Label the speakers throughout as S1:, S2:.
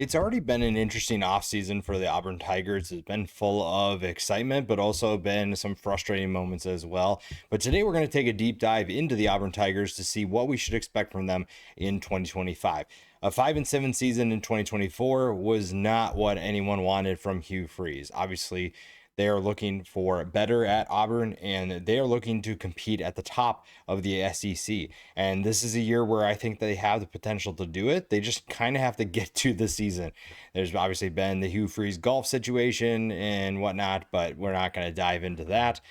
S1: It's already been an interesting offseason for the Auburn Tigers. It's been full of excitement, but also been some frustrating moments as well. But today we're going to take a deep dive into the Auburn Tigers to see what we should expect from them in 2025. A 5-7 season in 2024 was not what anyone wanted from Hugh Freeze. Obviously, they are looking for better at Auburn, and they are looking to compete at the top of the SEC. And this is a year where I think they have the potential to do it. They just kind of have to get to the season. There's obviously been the Hugh Freeze golf situation and whatnot, but we're not going to dive into that.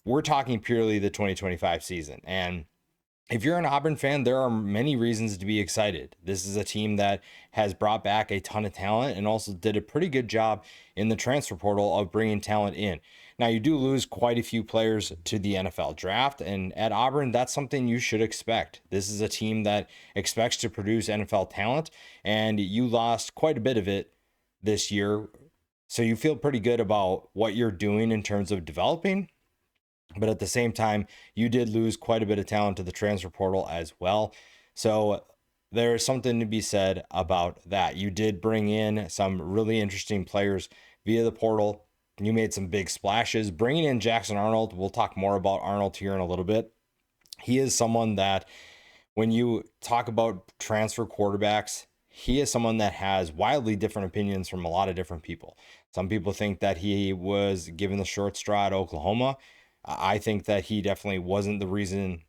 S1: We're talking purely the 2025 season. And if you're an Auburn fan, there are many reasons to be excited. This is a team that has brought back a ton of talent and also did a pretty good job in the transfer portal of bringing talent in. Now, you do lose quite a few players to the NFL draft, and at Auburn, that's something you should expect. This is a team that expects to produce NFL talent, and you lost quite a bit of it this year. So you feel pretty good about what you're doing in terms of developing, but at the same time, you did lose quite a bit of talent to the transfer portal as well. So there is something to be said about that. You did bring in some really interesting players via the portal. You made some big splashes. Bringing in Jackson Arnold, we'll talk more about Arnold here in a little bit. He is someone that, when you talk about transfer quarterbacks, he is someone that has wildly different opinions from a lot of different people. Some people think that he was given the short straw at Oklahoma. I think that he definitely wasn't the reason.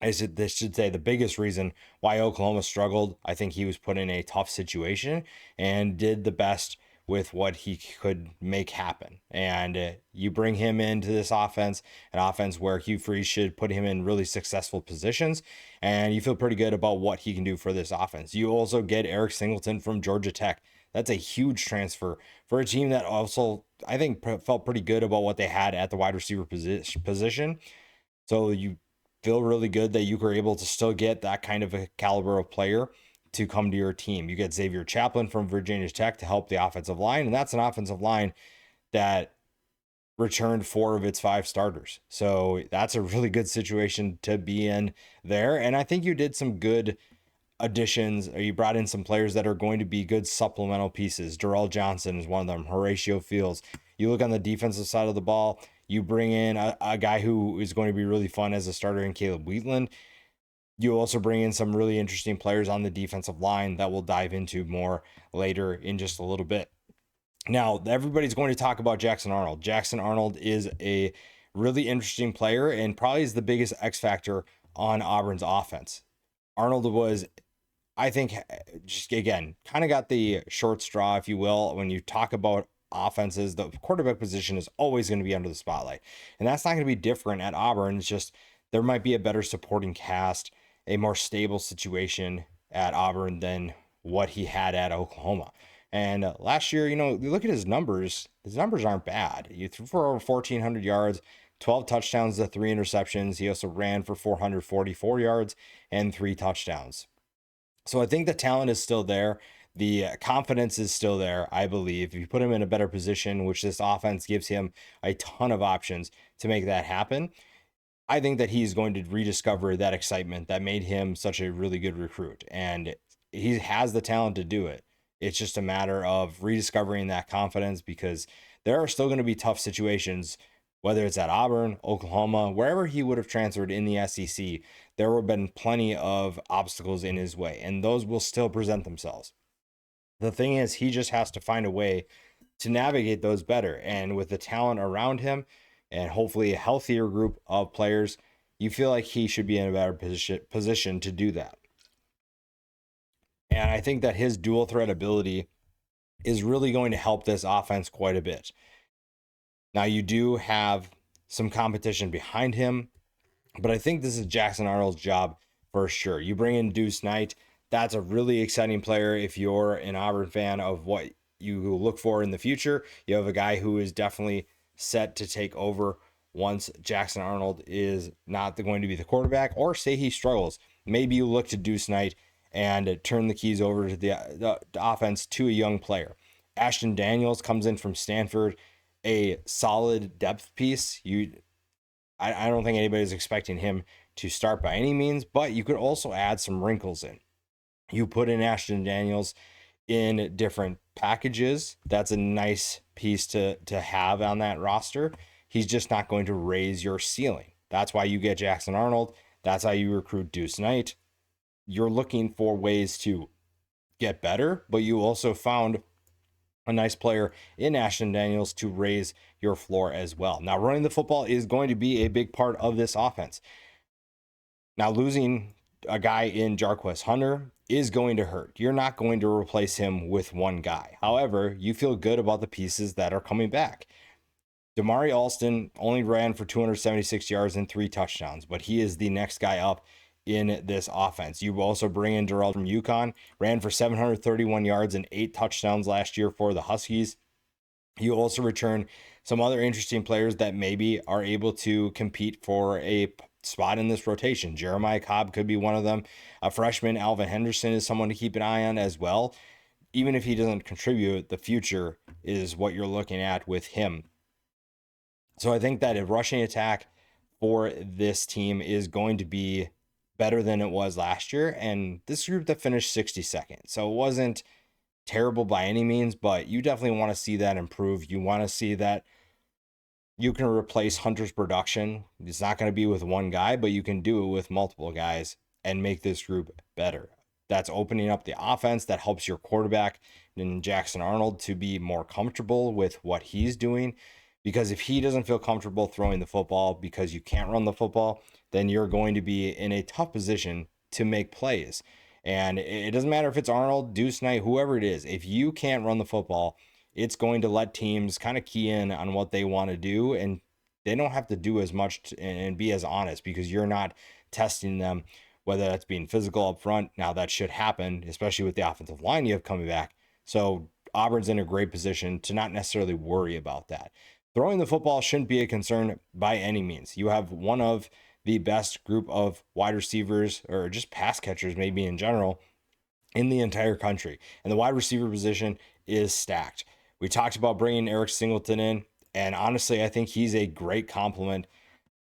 S1: This should say the biggest reason why Oklahoma struggled. I think he was put in a tough situation and did the best with what he could make happen. And you bring him into this offense, an offense where Hugh Freeze should put him in really successful positions, and you feel pretty good about what he can do for this offense. You also get Eric Singleton from Georgia Tech. That's a huge transfer for a team that also, I think, felt pretty good about what they had at the wide receiver position. So you feel really good that you were able to still get that kind of a caliber of player to come to your team. You get Xavier Chaplin from Virginia Tech to help the offensive line, and that's an offensive line that returned 4 of its 5 starters. So that's a really good situation to be in there. And I think you did some good additions, or you brought in some players that are going to be good supplemental pieces. Darrell Johnson is one of them. Horatio Fields. You look on the defensive side of the ball, you bring in a guy who is going to be really fun as a starter in Caleb Wheatland. You also bring in some really interesting players on the defensive line that we'll dive into more later in just a little bit. Now, everybody's going to talk about Jackson Arnold. Jackson Arnold is a really interesting player and probably is the biggest X factor on Auburn's offense. Arnold was, I think, just again, kind of got the short straw, if you will. When you talk about offenses, the quarterback position is always going to be under the spotlight. And that's not going to be different at Auburn. It's just there might be a better supporting cast, a more stable situation at Auburn than what he had at Oklahoma. And last year, you look at his numbers aren't bad. You threw for over 1,400 yards, 12 touchdowns to 3 interceptions. He also ran for 444 yards and 3 touchdowns. So I think the talent is still there. The confidence is still there, I believe. If you put him in a better position, which this offense gives him a ton of options to make that happen, I think that he's going to rediscover that excitement that made him such a really good recruit. And he has the talent to do it. It's just a matter of rediscovering that confidence, because there are still going to be tough situations, whether it's at Auburn, Oklahoma, wherever he would have transferred in the SEC. There have been plenty of obstacles in his way, and those will still present themselves. The thing is, he just has to find a way to navigate those better. And with the talent around him and hopefully a healthier group of players, you feel like he should be in a better position to do that. And I think that his dual threat ability is really going to help this offense quite a bit. Now, you do have some competition behind him, but I think this is Jackson Arnold's job for sure. You bring in Deuce Knight. That's a really exciting player if you're an Auburn fan of what you look for in the future. You have a guy who is definitely set to take over once Jackson Arnold is not going to be the quarterback, or say he struggles. Maybe you look to Deuce Knight and turn the keys over to the offense to a young player. Ashton Daniels comes in from Stanford, a solid depth piece. I don't think anybody's expecting him to start by any means, but you could also add some wrinkles in. You put in Ashton Daniels in different packages. That's a nice piece to have on that roster. He's just not going to raise your ceiling. That's why you get Jackson Arnold. That's how you recruit Deuce Knight. You're looking for ways to get better, but you also found a nice player in Ashton Daniels to raise your floor as well. Now, running the football is going to be a big part of this offense. Now, losing a guy in Jarquez Hunter is going to hurt. You're not going to replace him with one guy. However, you feel good about the pieces that are coming back. Damari Alston only ran for 276 yards and 3 touchdowns, but he is the next guy up in this offense. You also bring in Darrell from UConn, ran for 731 yards and 8 touchdowns last year for the Huskies. You also return some other interesting players that maybe are able to compete for a spot in this rotation. Jeremiah Cobb could be one of them. A freshman, Alvin Henderson, is someone to keep an eye on as well. Even if he doesn't contribute, the future is what you're looking at with him. So I think that a rushing attack for this team is going to be better than it was last year. And this group that finished 62nd. So it wasn't terrible by any means, but you definitely want to see that improve. You want to see that you can replace Hunter's production. It's not going to be with one guy, but you can do it with multiple guys and make this group better. That's opening up the offense. That helps your quarterback in Jackson Arnold to be more comfortable with what he's doing. Because if he doesn't feel comfortable throwing the football because you can't run the football, then you're going to be in a tough position to make plays. And it doesn't matter if it's Arnold, Deuce Knight, whoever it is. If you can't run the football, it's going to let teams kind of key in on what they want to do. And they don't have to do as much and be as honest because you're not testing them, whether that's being physical up front. Now that should happen, especially with the offensive line you have coming back. So Auburn's in a great position to not necessarily worry about that. Throwing the football shouldn't be a concern by any means. You have one of the best group of wide receivers or just pass catchers, maybe in general, in the entire country. And the wide receiver position is stacked. We talked about bringing Eric Singleton in, and honestly, I think he's a great complement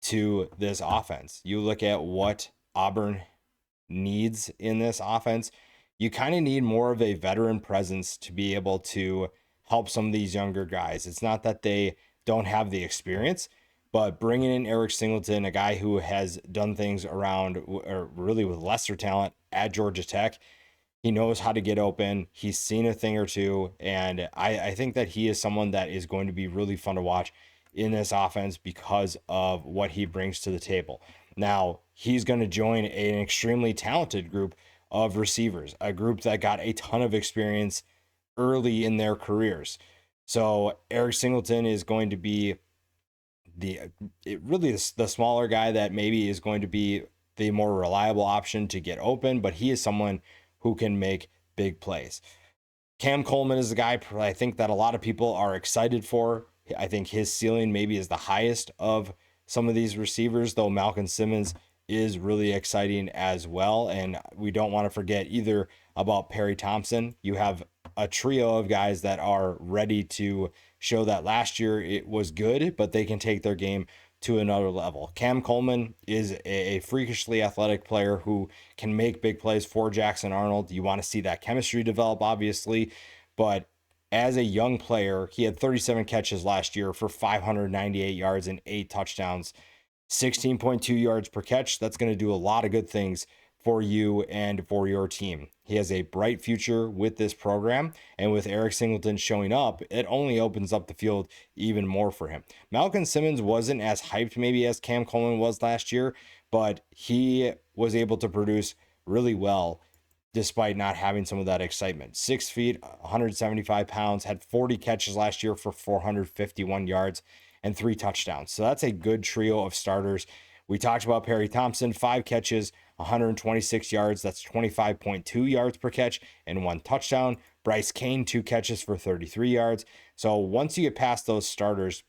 S1: to this offense. You look at what Auburn needs in this offense, you kind of need more of a veteran presence to be able to help some of these younger guys. It's not that they don't have the experience, but bringing in Eric Singleton, a guy who has done things around or really with lesser talent at Georgia Tech, he knows how to get open. He's seen a thing or two. And I think that he is someone that is going to be really fun to watch in this offense because of what he brings to the table. Now, he's going to join an extremely talented group of receivers, a group that got a ton of experience early in their careers. So Eric Singleton is going to be the smaller guy that maybe is going to be the more reliable option to get open, but he is someone who can make big plays. Cam Coleman is the guy I think that a lot of people are excited for. I think his ceiling maybe is the highest of some of these receivers, though Malcolm Simmons is really exciting as well. And we don't want to forget either about Perry Thompson. You have a trio of guys that are ready to show that last year it was good, but they can take their game to another level. Cam Coleman is a freakishly athletic player who can make big plays for Jackson Arnold. You want to see that chemistry develop, obviously, but as a young player, he had 37 catches last year for 598 yards and 8 touchdowns, 16.2 yards per catch. That's going to do a lot of good things for you and for your team. He has a bright future with this program, and with Eric Singleton showing up, it only opens up the field even more for him. Malcolm Simmons wasn't as hyped maybe as Cam Coleman was last year, but he was able to produce really well despite not having some of that excitement. 6 feet, 175 pounds, had 40 catches last year for 451 yards and 3 touchdowns. So that's a good trio of starters. We talked about Perry Thompson, 5 catches, 126 yards. That's 25.2 yards per catch and 1 touchdown. Bryce Kane, 2 catches for 33 yards. So once you get past those starters,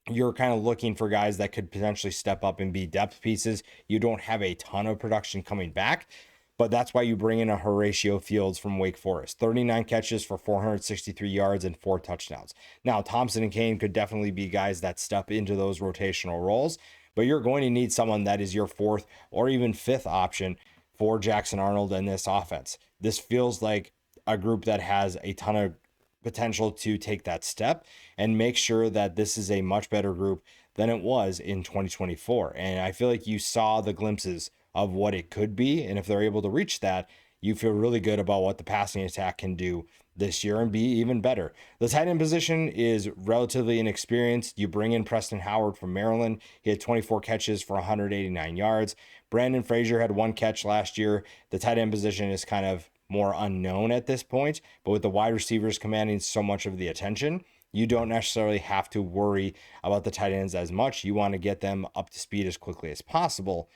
S1: you're kind of looking for guys that could potentially step up and be depth pieces. You don't have a ton of production coming back, but that's why you bring in a Horatio Fields from Wake Forest. 39 catches for 463 yards and 4 touchdowns. Now, Thompson and Kane could definitely be guys that step into those rotational roles, but you're going to need someone that is your 4th or even 5th option for Jackson Arnold in this offense. This feels like a group that has a ton of potential to take that step and make sure that this is a much better group than it was in 2024. And I feel like you saw the glimpses of what it could be. And if they're able to reach that, you feel really good about what the passing attack can do this year and be even better. The tight end position is relatively inexperienced. You bring in Preston Howard from Maryland. He had 24 catches for 189 yards. Brandon Frazier had 1 catch last year. The tight end position is kind of more unknown at this point, but with the wide receivers commanding so much of the attention, you don't necessarily have to worry about the tight ends as much. You want to get them up to speed as quickly as possible,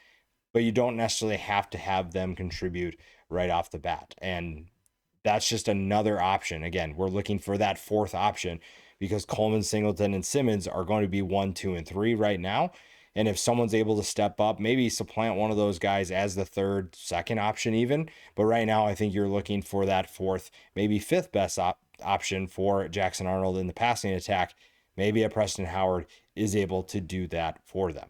S1: but you don't necessarily have to have them contribute right off the bat. And that's just another option. Again, we're looking for that fourth option because Coleman, Singleton, and Simmons are going to be 1, 2, and 3 right now. And if someone's able to step up, maybe supplant one of those guys as the third, second option even. But right now, I think you're looking for that fourth, maybe fifth best option for Jackson Arnold in the passing attack. Maybe a Preston Howard is able to do that for them.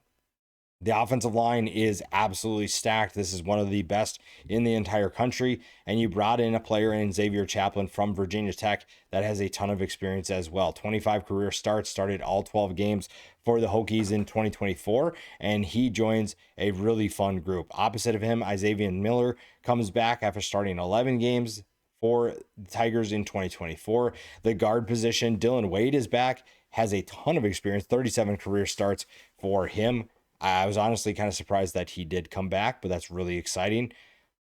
S1: The offensive line is absolutely stacked. This is one of the best in the entire country. And you brought in a player in Xavier Chaplin from Virginia Tech that has a ton of experience as well. 25 career starts, started all 12 games for the Hokies in 2024. And he joins a really fun group. Opposite of him, Isaiah Miller comes back after starting 11 games for the Tigers in 2024. The guard position, Dylan Wade is back, has a ton of experience, 37 career starts for him. I was honestly kind of surprised that he did come back, but that's really exciting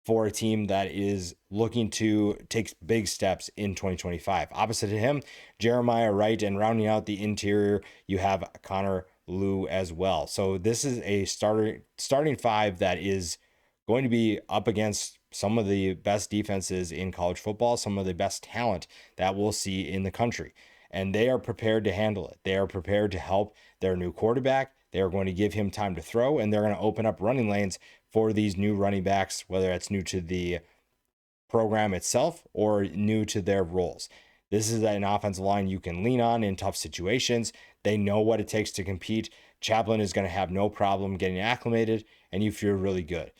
S1: for a team that is looking to take big steps in 2025. Opposite of him, Jeremiah Wright, and rounding out the interior, you have Connor Liu as well. So this is a starting five that is going to be up against some of the best defenses in college football, some of the best talent that we'll see in the country. And they are prepared to handle it. They are prepared to help their new quarterback. They are going to give him time to throw, and they're going to open up running lanes for these new running backs, whether it's new to the program itself or new to their roles. This is an offensive line you can lean on in tough situations. They know what it takes to compete. Chaplin is going to have no problem getting acclimated, and you feel really good.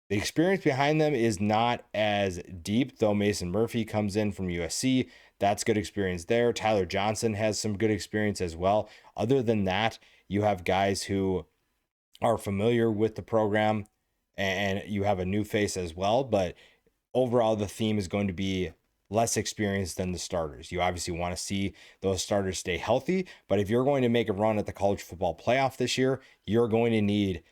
S1: The experience behind them is not as deep, though Mason Murphy comes in from USC. That's good experience there. Tyler Johnson has some good experience as well. Other than that, you have guys who are familiar with the program, and you have a new face as well. But overall, the theme is going to be less experienced than the starters. You obviously want to see those starters stay healthy, but if you're going to make a run at the college football playoff this year, you're going to need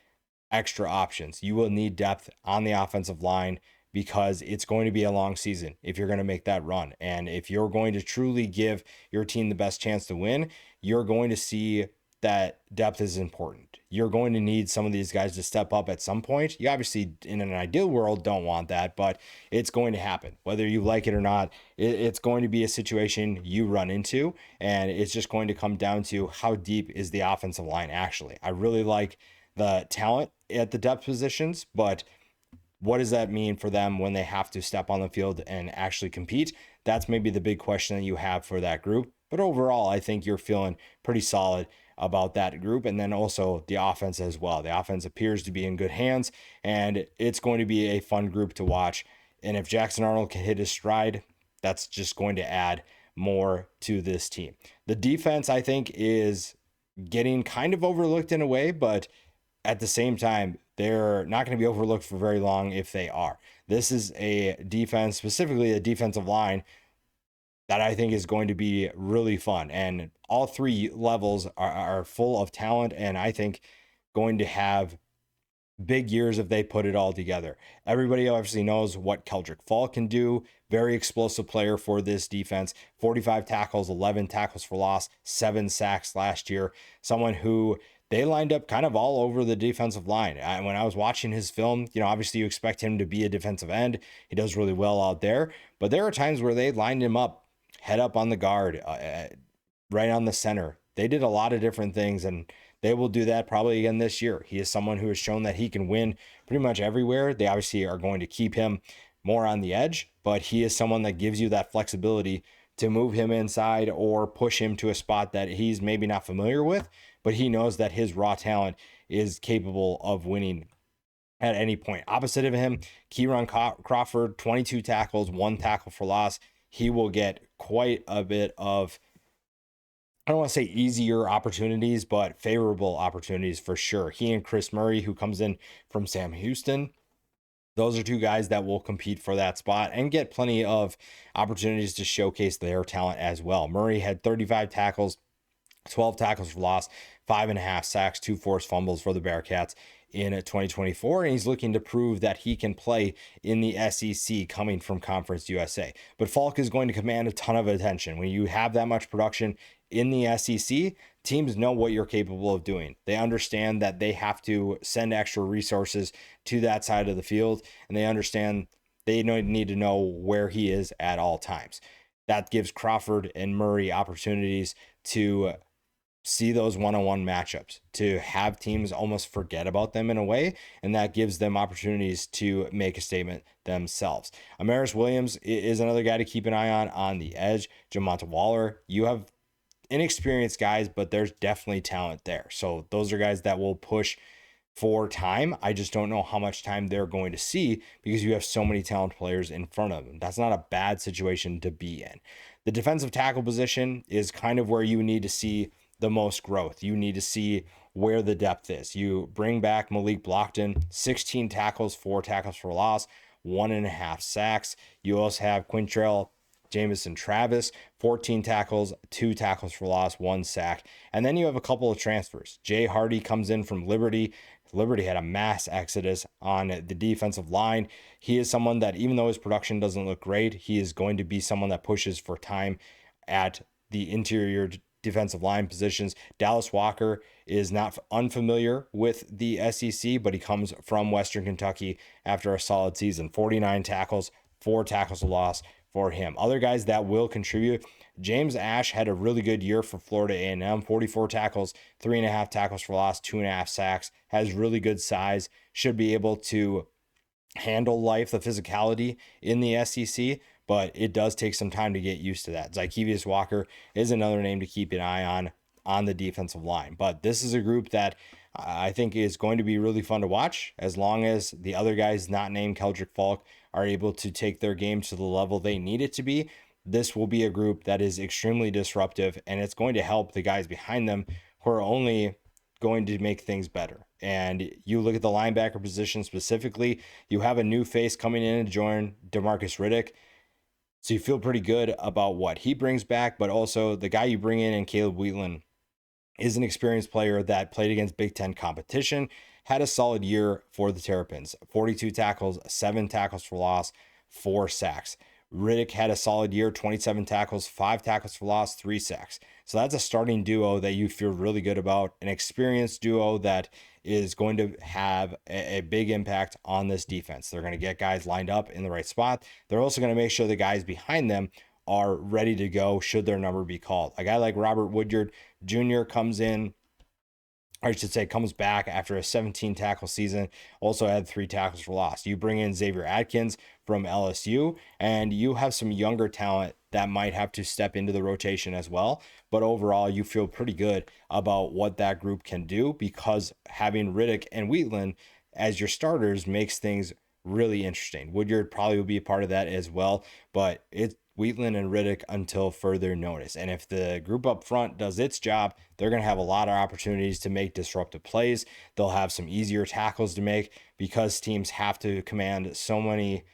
S1: extra options. You will need depth on the offensive line because it's going to be a long season if you're going to make that run. And if you're going to truly give your team the best chance to win, you're going to see that depth is important. You're going to need some of these guys to step up at some point. You obviously, in an ideal world, don't want that, but it's going to happen. Whether you like it or not, it's going to be a situation you run into, and it's just going to come down to how deep is the offensive line actually. I really like the talent at the depth positions, but what does that mean for them when they have to step on the field and actually compete? That's maybe the big question that you have for that group. But overall, I think you're feeling pretty solid about that group. And then also the offense as well. The offense appears to be in good hands, and it's going to be a fun group to watch. And if Jackson Arnold can hit his stride, that's just going to add more to this team. The defense, I think, is getting kind of overlooked in a way, but at the same time, they're not going to be overlooked for very long if they are. This is a defense, specifically a defensive line, that I think is going to be really fun. And all three levels are full of talent, and I think going to have big years if they put it all together. Everybody obviously knows what Keldrick Fall can do. Very explosive player for this defense. 45 tackles, 11 tackles for loss, 7 sacks last year. Someone who they lined up kind of all over the defensive line. When I was watching his film, obviously you expect him to be a defensive end. He does really well out there. But there are times where they lined him up, head up on the guard, right on the center. They did a lot of different things, and they will do that probably again this year. He is someone who has shown that he can win pretty much everywhere. They obviously are going to keep him more on the edge, but he is someone that gives you that flexibility to move him inside or push him to a spot that he's maybe not familiar with, but he knows that his raw talent is capable of winning at any point. Opposite of him, Kieran Crawford, 22 tackles, 1 tackle for loss. He will get quite a bit of, I don't want to say easier opportunities, but favorable opportunities for sure. He and Chris Murray, who comes in from Sam Houston, those are two guys that will compete for that spot and get plenty of opportunities to showcase their talent as well. Murray had 35 tackles, 12 tackles for loss, 5.5 sacks, 2 forced fumbles for the Bearcats in 2024. And he's looking to prove that he can play in the SEC coming from Conference USA. But Falk is going to command a ton of attention. When you have that much production in the SEC, teams know what you're capable of doing. They understand that they have to send extra resources to that side of the field, and they understand they need to know where he is at all times. That gives Crawford and Murray opportunities to see those one-on-one matchups, to have teams almost forget about them in a way, and that gives them opportunities to make a statement themselves. Amaris Williams is another guy to keep an eye on the edge. Jamonta Waller, you have inexperienced guys, but there's definitely talent there. So those are guys that will push for time. I just don't know how much time they're going to see because you have so many talented players in front of them. That's not a bad situation to be in. The defensive tackle position is kind of where you need to see the most growth. You need to see where the depth is. You bring back Malik Blockton, 16 tackles, 4 tackles for loss, 1.5 sacks. You also have Quintrell Jamison Travis, 14 tackles, 2 tackles for loss, 1 sack. And then you have a couple of transfers. Jay Hardy comes in from Liberty. Liberty had a mass exodus on the defensive line. He is someone that, even though his production doesn't look great, he is going to be someone that pushes for time at the interior defensive line positions. Dallas Walker is not unfamiliar with the SEC, but he comes from Western Kentucky after a solid season. 49 tackles, 4 tackles of loss for him. Other guys that will contribute, James Ash had a really good year for Florida A&M, 44 tackles, 3.5 tackles for loss, 2.5 sacks, has really good size, should be able to handle life, the physicality in the SEC, but it does take some time to get used to that. Zykevious Walker is another name to keep an eye on the defensive line. But this is a group that I think is going to be really fun to watch as long as the other guys not named Keldrick Falk are able to take their game to the level they need it to be. This will be a group that is extremely disruptive, and it's going to help the guys behind them who are only going to make things better. And you look at the linebacker position specifically, you have a new face coming in to join DeMarcus Riddick. So you feel pretty good about what he brings back, but also the guy you bring in Caleb Wheatland is an experienced player that played against Big Ten competition, had a solid year for the Terrapins, 42 tackles, 7 tackles for loss, 4 sacks. Riddick had a solid year, 27 tackles, 5 tackles for loss, 3 sacks. So that's a starting duo that you feel really good about, an experienced duo that is going to have a big impact on this defense. They're going to get guys lined up in the right spot. They're also going to make sure the guys behind them are ready to go should their number be called. A guy like Robert Woodyard Jr. comes in, or I should say comes back after a 17 tackle season, also had 3 tackles for loss. You bring in Xavier Atkins from LSU, and you have some younger talent that might have to step into the rotation as well. But overall, you feel pretty good about what that group can do because having Riddick and Wheatland as your starters makes things really interesting. Woodyard probably will be a part of that as well, but it's Wheatland and Riddick until further notice. And if the group up front does its job, they're going to have a lot of opportunities to make disruptive plays. They'll have some easier tackles to make because teams have to command so many,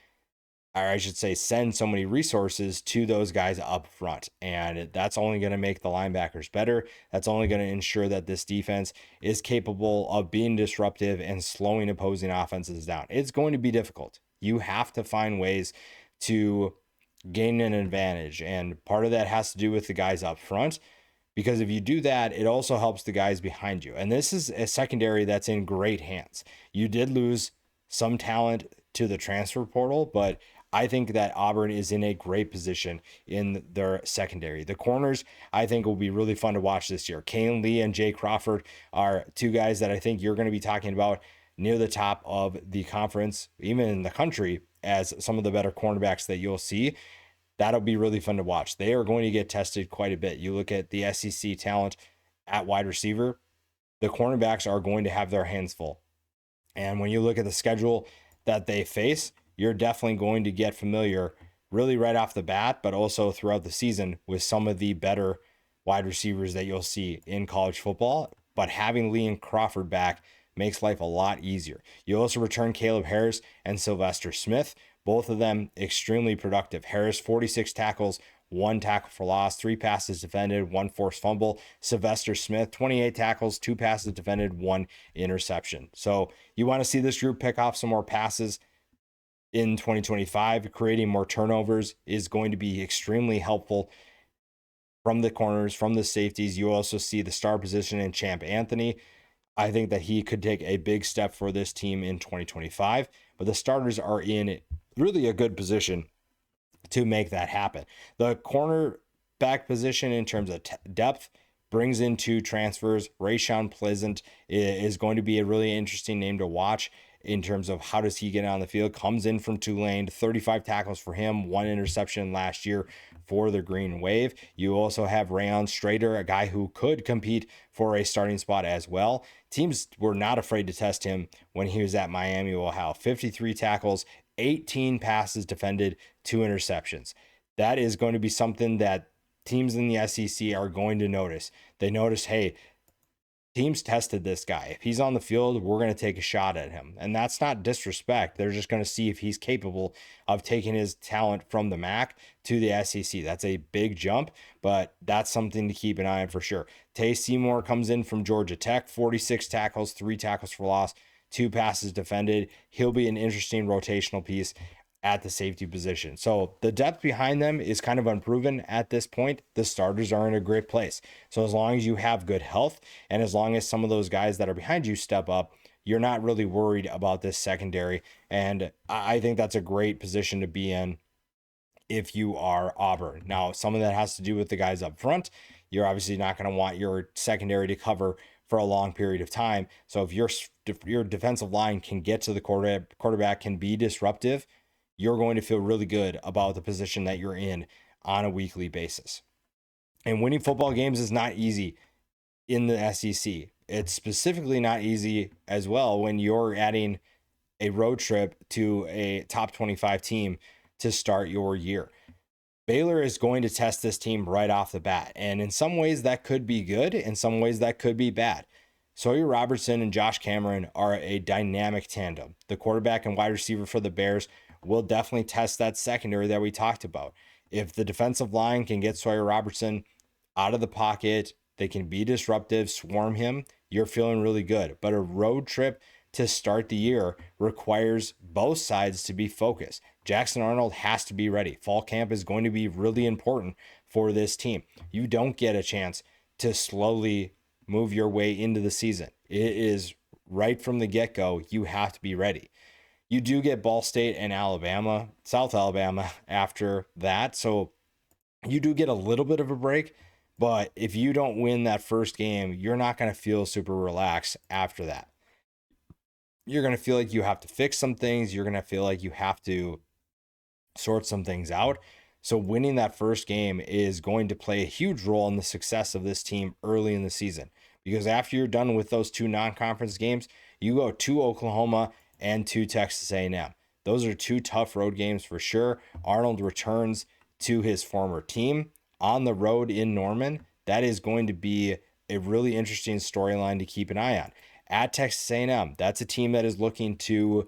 S1: or I should say, send so many resources to those guys up front. And that's only going to make the linebackers better. That's only going to ensure that this defense is capable of being disruptive and slowing opposing offenses down. It's going to be difficult. You have to find ways to gain an advantage. And part of that has to do with the guys up front, because if you do that, it also helps the guys behind you. And this is a secondary that's in great hands. You did lose some talent to the transfer portal, but I think that Auburn is in a great position in their secondary. The corners, I think, will be really fun to watch this year. Kane Lee and Jay Crawford are 2 guys that I think you're going to be talking about near the top of the conference, even in the country, as some of the better cornerbacks that you'll see. That'll be really fun to watch. They are going to get tested quite a bit. You look at the SEC talent at wide receiver, the cornerbacks are going to have their hands full. And when you look at the schedule that they face, you're definitely going to get familiar really right off the bat, but also throughout the season with some of the better wide receivers that you'll see in college football. But having Lee and Crawford back makes life a lot easier. You also return Caleb Harris and Sylvester Smith, both of them extremely productive. Harris, 46 tackles, 1 tackle for loss, 3 passes defended, 1 forced fumble. Sylvester Smith, 28 tackles, 2 passes defended, 1 interception. So you want to see this group pick off some more passes in 2025. Creating more turnovers is going to be extremely helpful from the corners, from the safeties. You also see the star position in Champ Anthony. I think that he could take a big step for this team in 2025, but the starters are in really a good position to make that happen. The cornerback position in terms of depth brings in 2 transfers. Rayshawn Pleasant is going to be a really interesting name to watch in terms of how does he get on the field. Comes in from Tulane, 35 tackles for him, 1 interception last year for the Green Wave. You also have Rayon Strader, a guy who could compete for a starting spot as well. Teams were not afraid to test him when he was at Miami, Ohio. 53 tackles, 18 passes defended, 2 interceptions. That is going to be something that teams in the SEC are going to notice. They notice, hey, teams tested this guy. If he's on the field, we're going to take a shot at him. And that's not disrespect. They're just going to see if he's capable of taking his talent from the MAC to the SEC. That's a big jump, but that's something to keep an eye on for sure. Tay Seymour comes in from Georgia Tech, 46 tackles, 3 tackles for loss, 2 passes defended. He'll be an interesting rotational piece at the safety position. So the depth behind them is kind of unproven at this point. The starters are in a great place. So as long as you have good health and as long as some of those guys that are behind you step up, you're not really worried about this secondary. And I think that's a great position to be in if you are Auburn. Now, some of that has to do with the guys up front. You're obviously not going to want your secondary to cover for a long period of time. So if your defensive line can get to the quarterback can be disruptive, you're going to feel really good about the position that you're in on a weekly basis. And winning football games is not easy in the SEC. It's specifically not easy as well when you're adding a road trip to a top 25 team to start your year. Baylor is going to test this team right off the bat. And in some ways that could be good. In some ways that could be bad. Sawyer Robertson and Josh Cameron are a dynamic tandem. The quarterback and wide receiver for the Bears will definitely test that secondary that we talked about. If the defensive line can get Sawyer Robertson out of the pocket, they can be disruptive, swarm him, you're feeling really good. But a road trip to start the year requires both sides to be focused. Jackson Arnold has to be ready. Fall camp is going to be really important for this team. You don't get a chance to slowly move your way into the season. It is right from the get-go, you have to be ready. You do get Ball State and Alabama, South Alabama after that. So you do get a little bit of a break, but if you don't win that first game, you're not going to feel super relaxed after that. You're going to feel like you have to fix some things. You're going to feel like you have to sort some things out. So winning that first game is going to play a huge role in the success of this team early in the season. Because after you're done with those 2 non-conference games, you go to Oklahoma and to Texas A&M. Those are 2 tough road games for sure. Arnold returns to his former team on the road in Norman. That is going to be a really interesting storyline to keep an eye on. At Texas A&M, that's a team that is looking to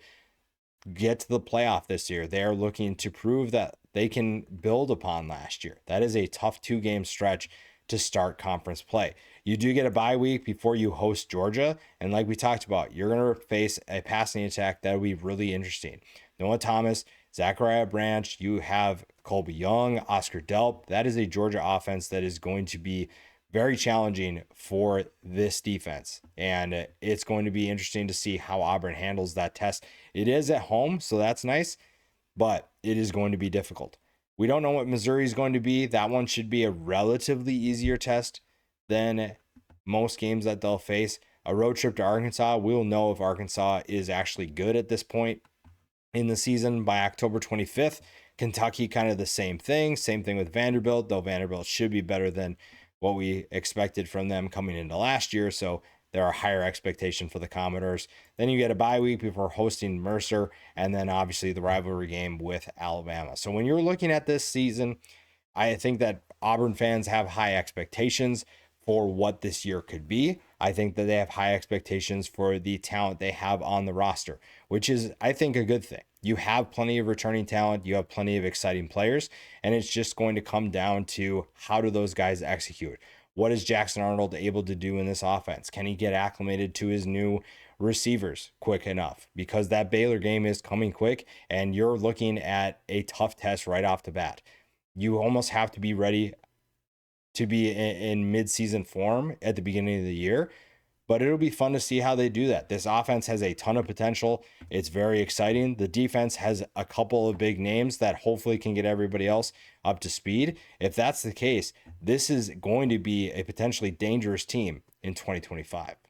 S1: get to the playoff this year. They are looking to prove that they can build upon last year. That is a tough 2-game stretch to start conference play. You do get a bye week before you host Georgia. And like we talked about, you're going to face a passing attack that will be really interesting. Noah Thomas, Zachariah Branch, you have Colby Young, Oscar Delp. That is a Georgia offense that is going to be very challenging for this defense. And it's going to be interesting to see how Auburn handles that test. It is at home, so that's nice, but it is going to be difficult. We don't know what Missouri is going to be. That one should be a relatively easier test than most games that they'll face. A road trip to Arkansas, we'll know if Arkansas is actually good at this point in the season by October 25th. Kentucky, kind of the same thing. Same thing with Vanderbilt, though Vanderbilt should be better than what we expected from them coming into last year. So there are higher expectations for the Commodores. Then you get a bye week before hosting Mercer, and then obviously the rivalry game with Alabama. So when you're looking at this season, I think that Auburn fans have high expectations for what this year could be. I think that they have high expectations for the talent they have on the roster, which is, I think, a good thing. You have plenty of returning talent, you have plenty of exciting players, and it's just going to come down to how do those guys execute? What is Jackson Arnold able to do in this offense? Can he get acclimated to his new receivers quick enough? Because that Baylor game is coming quick, and you're looking at a tough test right off the bat. You almost have to be ready to be in mid-season form at the beginning of the year, but it'll be fun to see how they do that. This offense has a ton of potential. It's very exciting. The defense has a couple of big names that hopefully can get everybody else up to speed. If that's the case, this is going to be a potentially dangerous team in 2025.